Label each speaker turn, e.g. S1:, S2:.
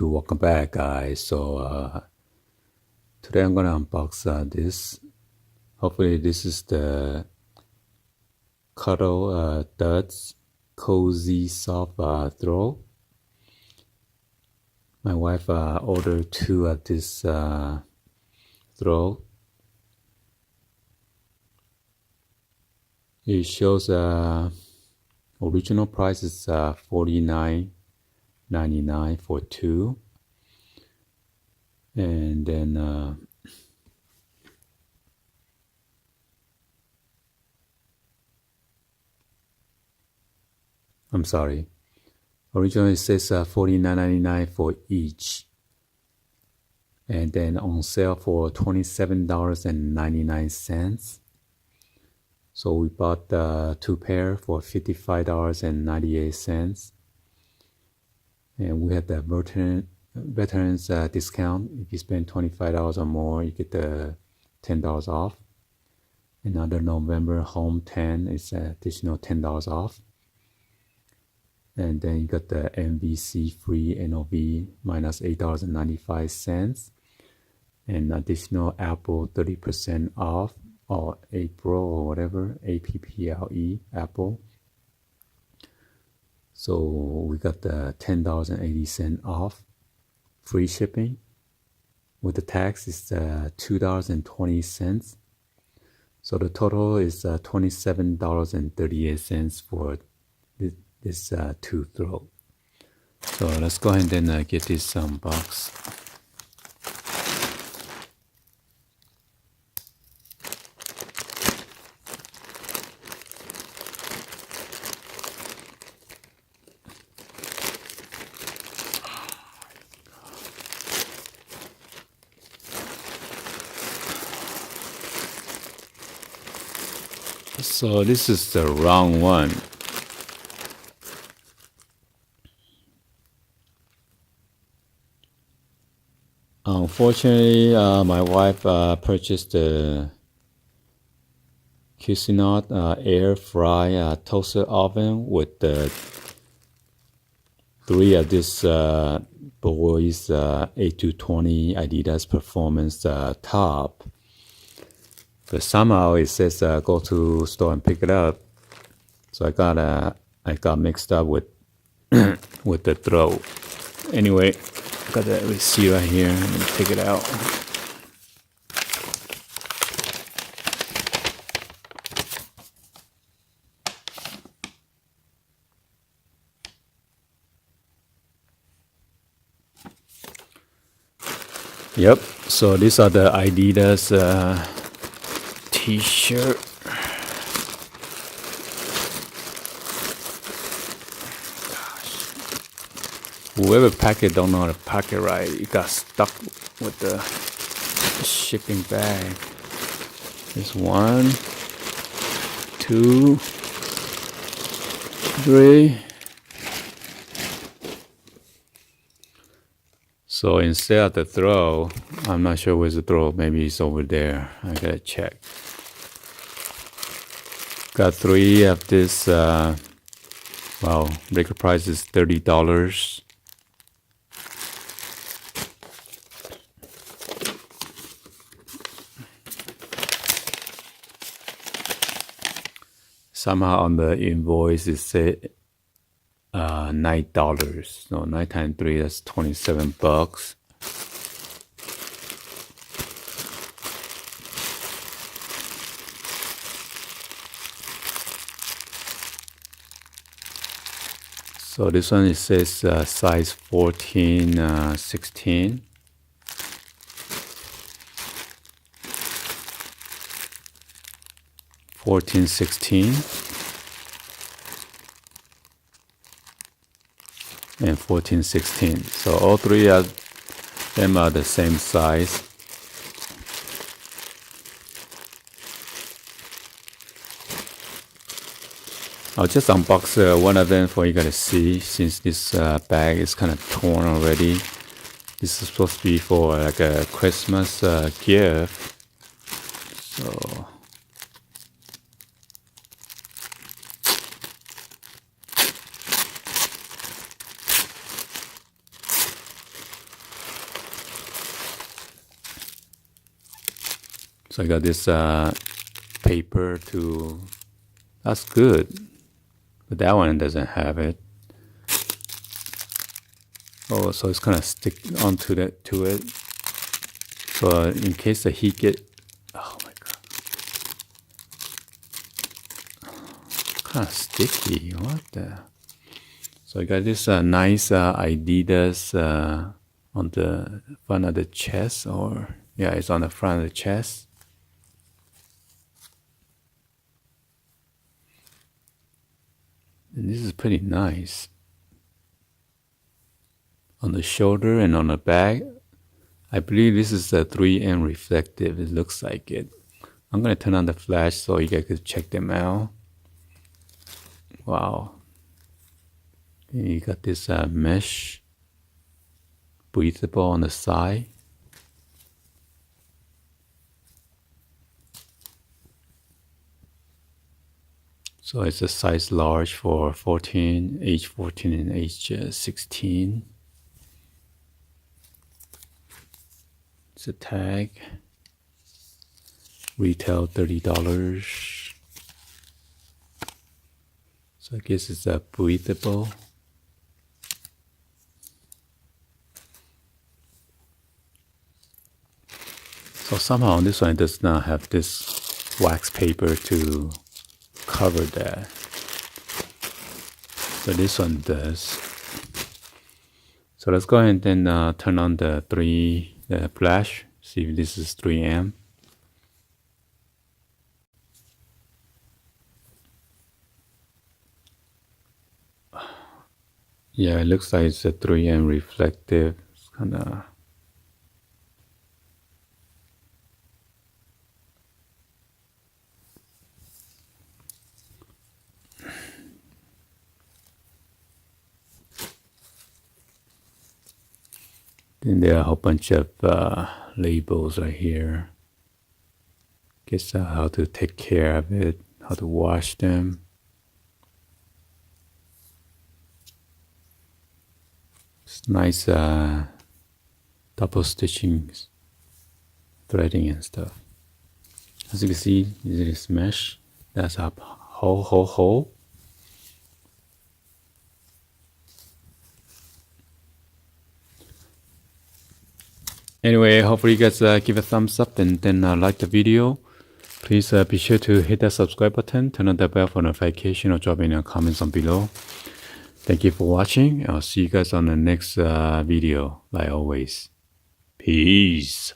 S1: to welcome back, guys. So today I'm gonna unbox this. Hopefully this is the KOHL'S cozy soft throw. My wife ordered 2 of this throw. It shows original price is $49.99 for 2, and then I'm sorry. Originally it says $49.99 for each, and then on sale for $27.99. So we bought 2 pair for $55.98, and we had the veterans discount. If you spend $25 or more, you get the $10 off. Another November Home 10 is additional $10 off. And then you got the MVC free NOV minus $8.95, and additional Apple 30% off, or April or whatever, APPLE, Apple. So we got the $10.80 off, free shipping. With the tax, it's $2.20. So the total is $27.38 for this 2 throw. So let's go ahead and get this box. So this is the wrong one. Unfortunately, my wife purchased the Cuisinart air fry toaster oven with the 3 of this boys 8220 Adidas Performance top. But somehow it says go to store and pick it up. So I got mixed up with with the throw. Anyway, got the receipt right here. Let me take it out. Yep. So these are the Adidas t-shirt. Whoever packed it don't know how to pack it right. It got stuck with the shipping bag. There's 1, 2, 3. So instead of the throw, I'm not sure where's the throw. Maybe it's over there. I gotta check. Got 3 of this. Wow, regular price is $30. Somehow on the invoice it said $9. No, 9 times 3, that's $27. So this one, it says size 14, 16. $14, $16, and $14, $16. So all 3 of them are the same size. I'll just unbox one of them for you guys to see, since this bag is kind of torn already. This is supposed to be for like a Christmas gift. So So I got this paper to, that's good, but that one doesn't have it. Oh, so it's gonna stick onto that to it. So in case the heat get, oh my god, kind of sticky. What the? So I got this nice Adidas on the front of the chest, or yeah, it's on the front of the chest. And this is pretty nice. On the shoulder and on the back, I believe this is a 3M reflective. It looks like it. I'm gonna turn on the flash so you guys could check them out. Wow. And you got this mesh, breathable on the side. So it's a size large for 14, age 14 and age 16. It's a tag. Retail $30. So I guess it's a breathable. So somehow this one does not have this wax paper to cover that. So this one does. So let's go ahead and then turn on the flash. See if this is 3M. Yeah, it looks like it's a 3M reflective. It's kind of. Then there are a whole bunch of labels right here. Guess how to take care of it, how to wash them. It's nice double stitching, threading and stuff. As you can see, this is mesh. That's a hole. Anyway, hopefully you guys give a thumbs up and then like the video. Please be sure to hit that subscribe button, turn on the bell for notification, or drop in your comments on below. Thank you for watching. I'll see you guys on the next video, like always. Peace.